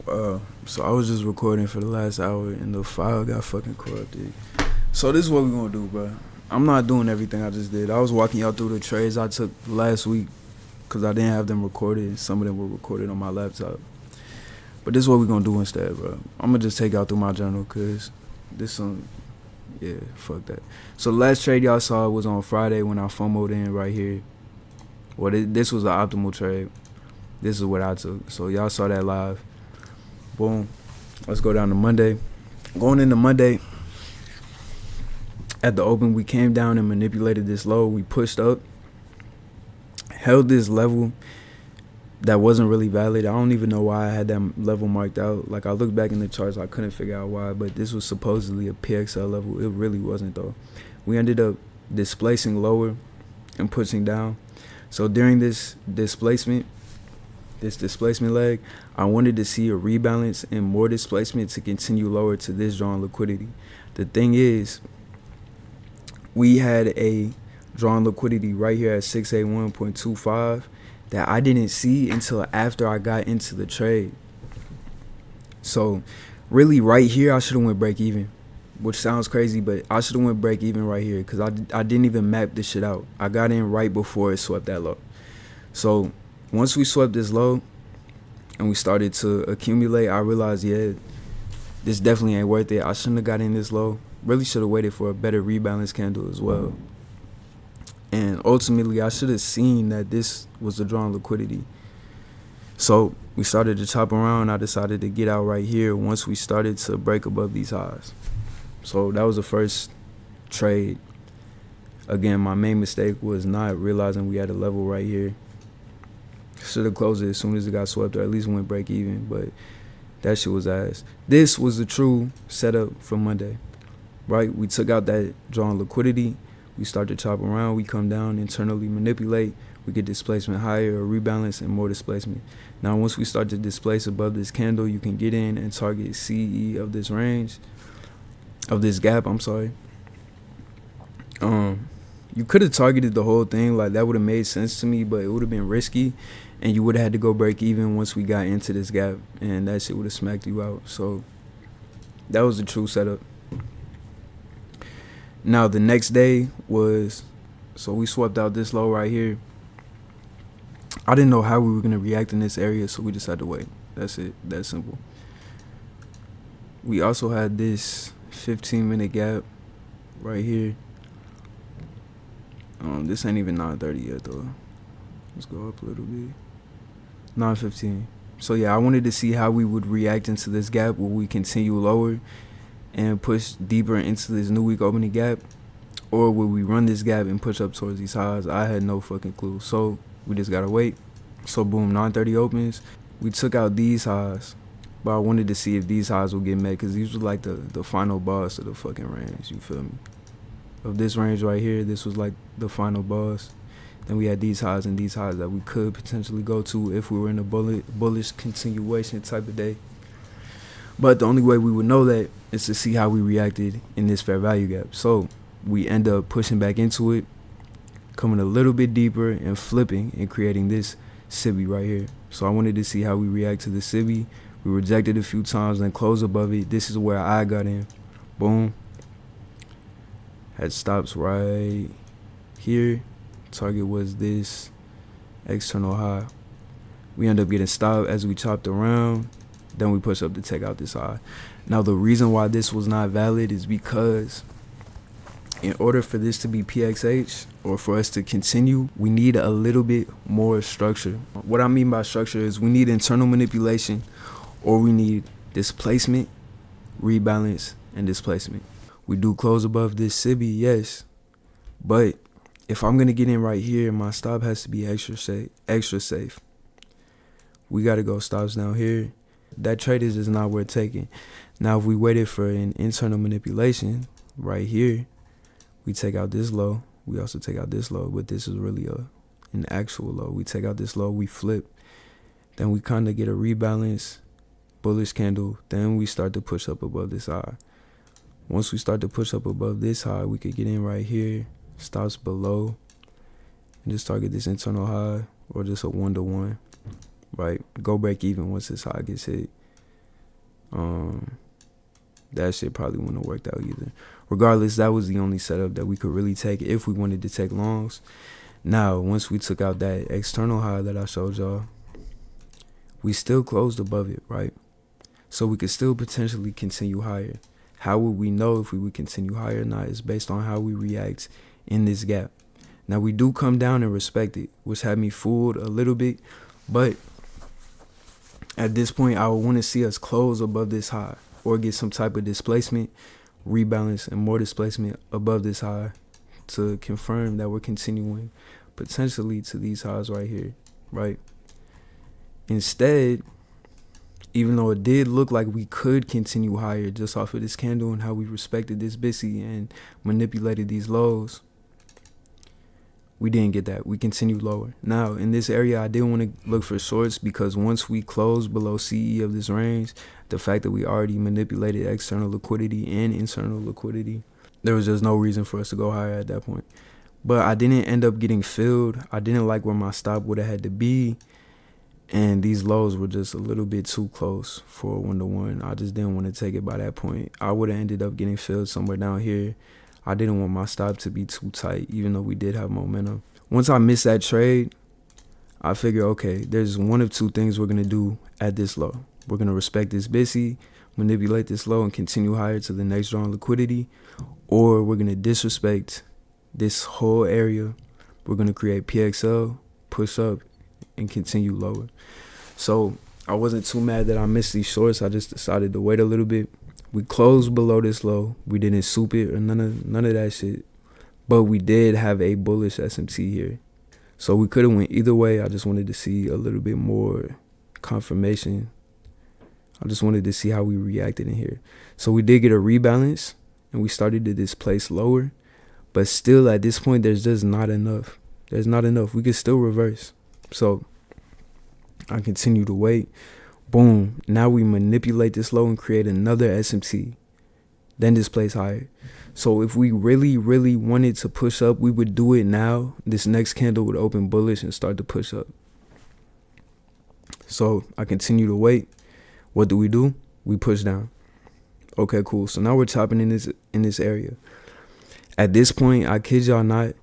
So I was just recording for the last hour and the file got fucking corrupted. So this is what we gonna do, bro. I'm not doing everything I just did. I was walking y'all through the trades I took last week because I didn't have them recorded. Some of them were recorded on my laptop. But this is what we gonna do instead, bro. I'm gonna just take y'all through my journal because this one, yeah, fuck that. So the last trade y'all saw was on Friday when I FOMO'd in right here. Well, this was an optimal trade. This is what I took. So y'all saw that live. Boom. Let's go down to Monday. Going into Monday, at the open, we came down and manipulated this low. We pushed up, held this level that wasn't really valid. I don't even know why I had that level marked out. Like, I looked back in the charts, I couldn't figure out why, but this was supposedly a PXL level. It really wasn't, though. We ended up displacing lower and pushing down. So during this displacement leg, I wanted to see a rebalance and more displacement to continue lower to this drawn liquidity. The thing is, we had a drawn liquidity right here at 681.25 that I didn't see until after I got into the trade. So really right here, I should have went break even, which sounds crazy, but I should have went break even right here because I didn't even map this shit out. I got in right before it swept that low. So once we swept this low and we started to accumulate, I realized, yeah, this definitely ain't worth it. I shouldn't have got in this low. Really should have waited for a better rebalance candle as well. And ultimately, I should have seen that this was the drawn liquidity. So we started to chop around. I decided to get out right here once we started to break above these highs. So that was the first trade. Again, my main mistake was not realizing we had a level right here. Should have closed it as soon as it got swept, or at least went break even, but that shit was ass. This was the true setup for Monday, right? We took out that drawn liquidity. We start to chop around. We come down, internally manipulate. We get displacement higher, or rebalance, and more displacement. Now, once we start to displace above this candle, you can get in and target CE of this range, of this gap, I'm sorry. You could have targeted the whole thing. Like, that would have made sense to me, but it would have been risky. And you would have had to go break even once we got into this gap. And that shit would have smacked you out. So that was the true setup. Now, the next day was, so we swept out this low right here. I didn't know how we were going to react in this area, so we just had to wait. That's it. That's simple. We also had this 15-minute gap right here. This ain't even 9:30 yet, though. Let's go up a little bit. 9:15. So, yeah, I wanted to see how we would react into this gap. Will we continue lower and push deeper into this new week opening gap, or will we run this gap and push up towards these highs? I had no fucking clue, so we just gotta wait. So boom, 9:30 opens. We took out these highs, but I wanted to see if these highs would get met, because these were like the final boss of the fucking range, you feel me? Of this range right here, this was like the final boss. Then we had these highs and these highs that we could potentially go to if we were in a bullish continuation type of day. But the only way we would know that is to see how we reacted in this fair value gap. So we end up pushing back into it, coming a little bit deeper and flipping and creating this SIBI right here. So I wanted to see how we react to the SIBI. We rejected a few times and closed above it. This is where I got in. Boom. Had stops right here. Target was this external high. We end up getting stopped as we chopped around. Then we push up to take out this high. Now, the reason why this was not valid is because in order for this to be PXH, or for us to continue, we need a little bit more structure. What I mean by structure is we need internal manipulation, or we need displacement, rebalance, and displacement. We do close above this SIBI, yes, but if I'm gonna get in right here, my stop has to be extra safe. We gotta go stops down here. That trade is just not worth taking. Now, if we waited for an internal manipulation right here, we take out this low. We also take out this low, but this is really an actual low. We take out this low, we flip. Then we kind of get a rebalance, bullish candle. Then we start to push up above this high. Once we start to push up above this high, we could get in right here, stops below, and just target this internal high, or just a 1-to-1, right? Go break even once this high gets hit. That shit probably wouldn't have worked out either. Regardless, that was the only setup that we could really take if we wanted to take longs. Now, once we took out that external high that I showed y'all, we still closed above it, right? So we could still potentially continue higher. How would we know if we would continue higher or not? It's based on how we react in this gap. Now, we do come down and respect it, which had me fooled a little bit. But at this point, I would want to see us close above this high or get some type of displacement, rebalance, and more displacement above this high to confirm that we're continuing potentially to these highs right here, right? Instead, even though it did look like we could continue higher just off of this candle and how we respected this BISI and manipulated these lows, we didn't get that. We continued lower. Now, in this area, I did want to look for shorts because once we close below CE of this range, the fact that we already manipulated external liquidity and internal liquidity, there was just no reason for us to go higher at that point. But I didn't end up getting filled. I didn't like where my stop would have had to be. And these lows were just a little bit too close for a 1-to-1. I just didn't want to take it by that point. I would have ended up getting filled somewhere down here. I didn't want my stop to be too tight, even though we did have momentum. Once I missed that trade, I figured, okay, there's one of two things we're going to do at this low. We're going to respect this BISI, manipulate this low, and continue higher to the next drawn liquidity. Or we're going to disrespect this whole area. We're going to create PXL, push up, and continue lower. So I wasn't too mad that I missed these shorts. I just decided to wait a little bit. We closed below this low. We didn't soup it or none of that shit. But we did have a bullish SMT here. So we could have went either way. I just wanted to see a little bit more confirmation. I just wanted to see how we reacted in here. So we did get a rebalance and we started to displace lower. But still at this point, there's just not enough. There's not enough. We could still reverse. So I continue to wait. Boom. Now we manipulate this low and create another SMT. Then displace higher. So if we really, really wanted to push up, we would do it now. This next candle would open bullish and start to push up. So I continue to wait. What do? We push down. Okay, cool. So now we're chopping in this area. At this point, I kid y'all not,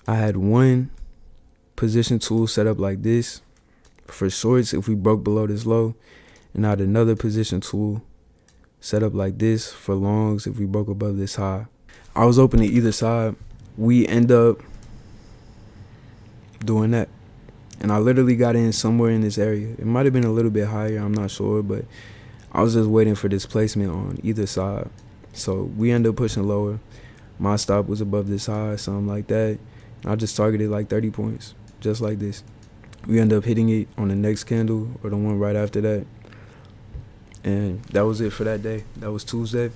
I had one position tool set up like this for shorts if we broke below this low, and I had another position tool set up like this for longs if we broke above this high. I was open to either side. We end up doing that, and I literally got in somewhere in this area. It might have been a little bit higher, I'm not sure, but I was just waiting for displacement on either side. So we end up pushing lower. My stop was above this high, something like that. I just targeted like 30 points, just like this. We end up hitting it on the next candle or the one right after that. And that was it for that day. That was Tuesday.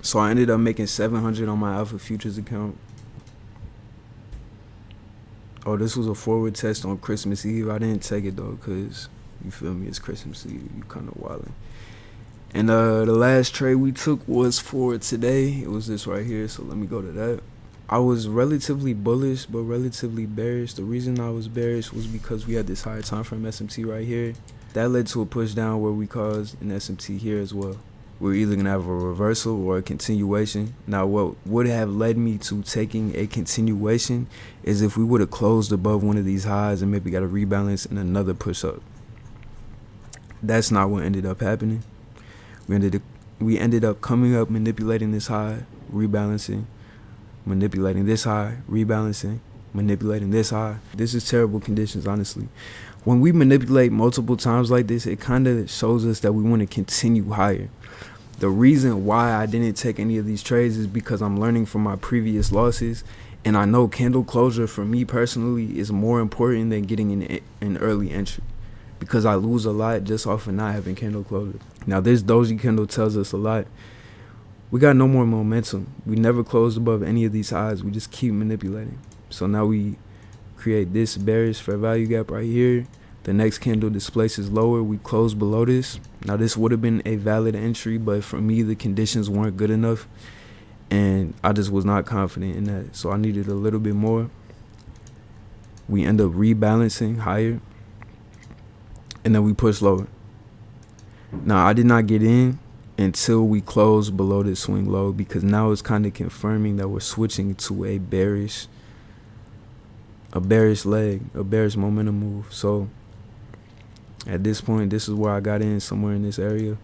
So I ended up making 700 on my Alpha Futures account. Oh, this was a forward test on Christmas Eve. I didn't take it though, cause you feel me, it's Christmas Eve. You kind of wildin'. And the last trade we took was for today. It was this right here. So let me go to that. I was relatively bullish, but relatively bearish. The reason I was bearish was because we had this higher time frame SMT right here. That led to a push down where we caused an SMT here as well. We're either going to have a reversal or a continuation. Now, what would have led me to taking a continuation is if we would have closed above one of these highs and maybe got a rebalance and another push up. That's not what ended up happening. We ended up coming up, manipulating this high, rebalancing, manipulating this high, rebalancing, manipulating this high. This is terrible conditions, honestly. When we manipulate multiple times like this, it kind of shows us that we want to continue higher. The reason why I didn't take any of these trades is because I'm learning from my previous losses, and I know candle closure for me personally is more important than getting an early entry, because I lose a lot just off of not having candle closure. Now this doji candle tells us a lot. We got no more momentum. We never closed above any of these highs. We just keep manipulating. So now we create this bearish fair value gap right here. The next candle displaces lower. We close below this. Now this would have been a valid entry, but for me the conditions weren't good enough, and I just was not confident in that. So I needed a little bit more. We end up rebalancing higher, and then we push lower. Now I did not get in until we close below this swing low, because now it's kind of confirming that we're switching to a bearish leg, a bearish momentum move. So at this point, this is where I got in, somewhere in this area.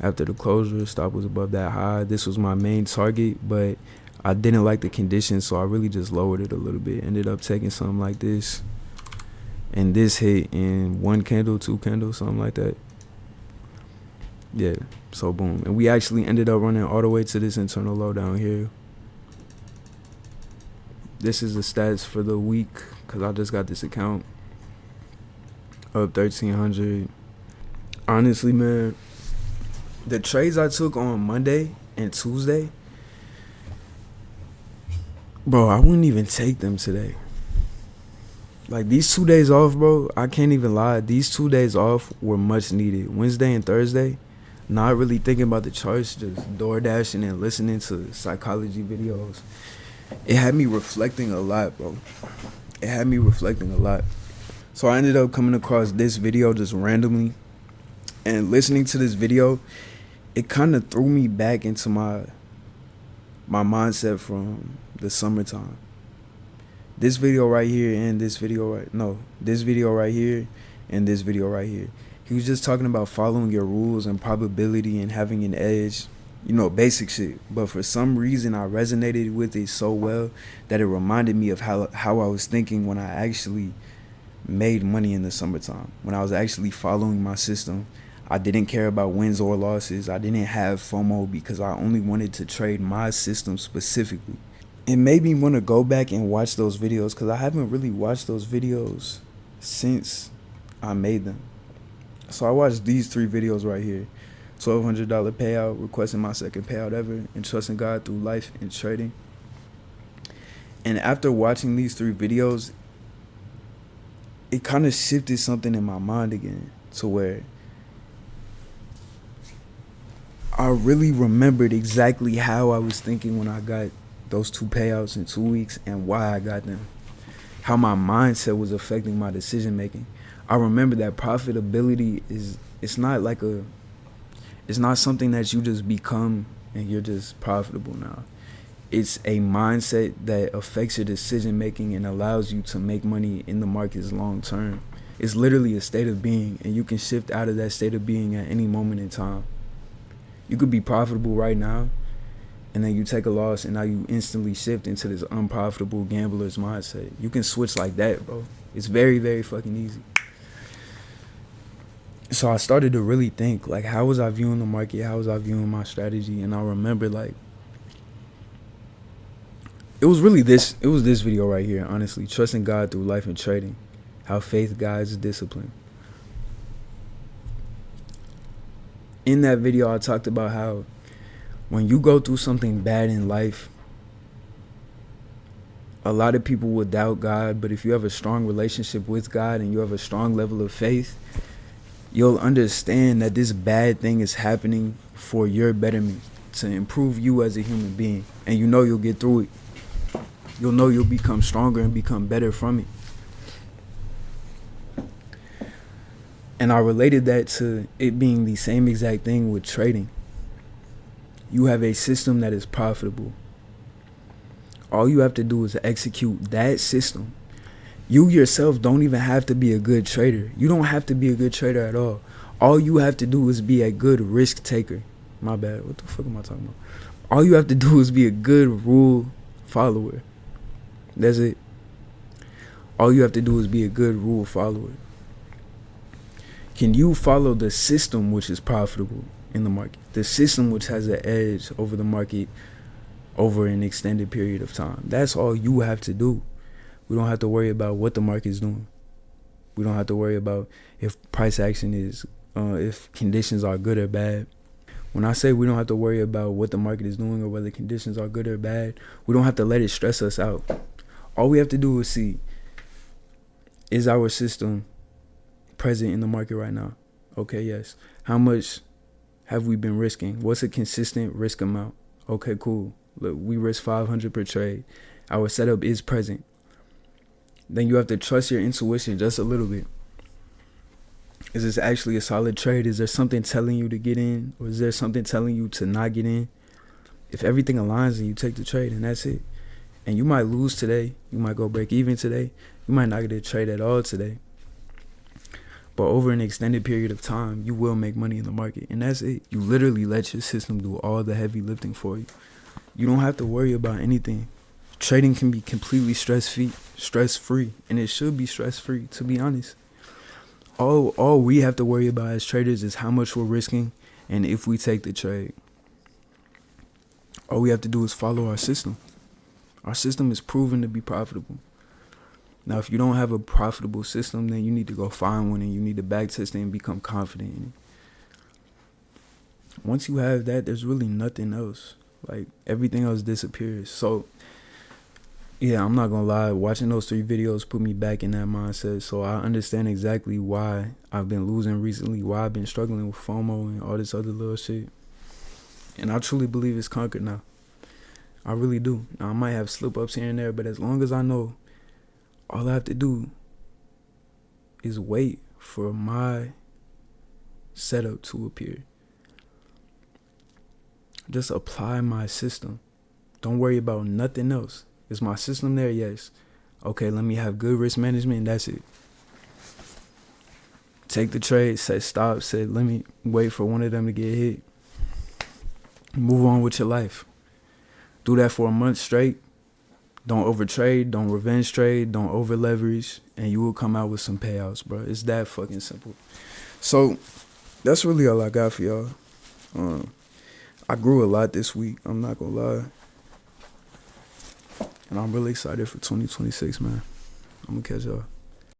After the closure, stop was above that high. This was my main target, but I didn't like the conditions, so I really just lowered it a little bit. Ended up taking something like this, and this hit in 1 candle, 2 candles, something like that. Yeah, so boom. And we actually ended up running all the way to this internal low down here. This is the stats for the week, because I just got this account. Up 1,300. Honestly, man, the trades I took on Monday and Tuesday, bro, I wouldn't even take them today. Like, these 2 days off, bro, I can't even lie. These 2 days off were much needed. Wednesday and Thursday, not really thinking about the charts, just door dashing and listening to psychology videos. It had me reflecting a lot, bro. It had me reflecting a lot. So I ended up coming across this video just randomly. And listening to this video, it kind of threw me back into my mindset from the summertime. This video right here and this video right here and this video right here. He was just talking about following your rules and probability and having an edge, you know, basic shit. But for some reason, I resonated with it so well that it reminded me of how I was thinking when I actually made money in the summertime. When I was actually following my system, I didn't care about wins or losses. I didn't have FOMO because I only wanted to trade my system specifically. It made me want to go back and watch those videos, because I haven't really watched those videos since I made them. So I watched these 3 videos right here. $1,200 payout, requesting my second payout ever, and trusting God through life and trading. And after watching these 3 videos, it kind of shifted something in my mind again, to where I really remembered exactly how I was thinking when I got those 2 payouts in 2 weeks and why I got them. How my mindset was affecting my decision making. I remember that profitability it's not something that you just become and you're just profitable now. It's a mindset that affects your decision making and allows you to make money in the markets long term. It's literally a state of being, and you can shift out of that state of being at any moment in time. You could be profitable right now, and then you take a loss, and now you instantly shift into this unprofitable gambler's mindset. You can switch like that, bro. It's very, very fucking easy. So I started to really think, like, how was I viewing the market? How was I viewing my strategy? And I remember, like, it was this video right here, honestly. Trusting God through life and trading. How faith guides discipline. In that video, I talked about how when you go through something bad in life, a lot of people will doubt God, but if you have a strong relationship with God and you have a strong level of faith, you'll understand that this bad thing is happening for your betterment, to improve you as a human being. And you know you'll get through it. You'll know you'll become stronger and become better from it. And I related that to it being the same exact thing with trading. You have a system that is profitable. All you have to do is execute that system. You yourself don't even have to be a good trader. You don't have to be a good trader at all. All you have to do is be a good risk taker. My bad. What the fuck am I talking about? All you have to do is be a good rule follower. That's it. All you have to do is be a good rule follower. Can you follow the system which is profitable in the market? The system which has an edge over the market over an extended period of time. That's all you have to do. We don't have to worry about what the market is doing. We don't have to worry about if price action is, if conditions are good or bad. When I say we don't have to worry about what the market is doing or whether conditions are good or bad, we don't have to let it stress us out. All we have to do is see, is our system present in the market right now? Okay, yes. How much have we been risking? What's a consistent risk amount? Okay, cool. Look, we risk 500 per trade. Our setup is present. Then you have to trust your intuition just a little bit. Is this actually a solid trade? Is there something telling you to get in, or is there something telling you to not get in? If everything aligns and you take the trade, and that's it. And you might lose today. You might go break even today. You might not get a trade at all today. But over an extended period of time, you will make money in the market. And that's it. You literally let your system do all the heavy lifting for you. You don't have to worry about anything. Trading can be completely stress-free. And it should be stress-free, to be honest. All we have to worry about as traders is how much we're risking and if we take the trade. All we have to do is follow our system. Our system is proven to be profitable. Now, if you don't have a profitable system, then you need to go find one and you need to backtest it and become confident in it. Once you have that, there's really nothing else. Like, everything else disappears. So, yeah, I'm not gonna lie. Watching those 3 videos put me back in that mindset. So I understand exactly why I've been losing recently, why I've been struggling with FOMO and all this other little shit. And I truly believe it's conquered now. I really do. Now, I might have slip-ups here and there, but as long as I know, all I have to do is wait for my setup to appear. Just apply my system. Don't worry about nothing else. Is my system there? Yes. Okay, let me have good risk management, and that's it. Take the trade, set stop, said let me wait for one of them to get hit. Move on with your life. Do that for a month straight. Don't overtrade, don't revenge trade, don't over leverage, and you will come out with some payouts, bro. It's that fucking simple. So that's really all I got for y'all. I grew a lot this week, I'm not gonna lie. And I'm really excited for 2026, man. I'm gonna catch y'all.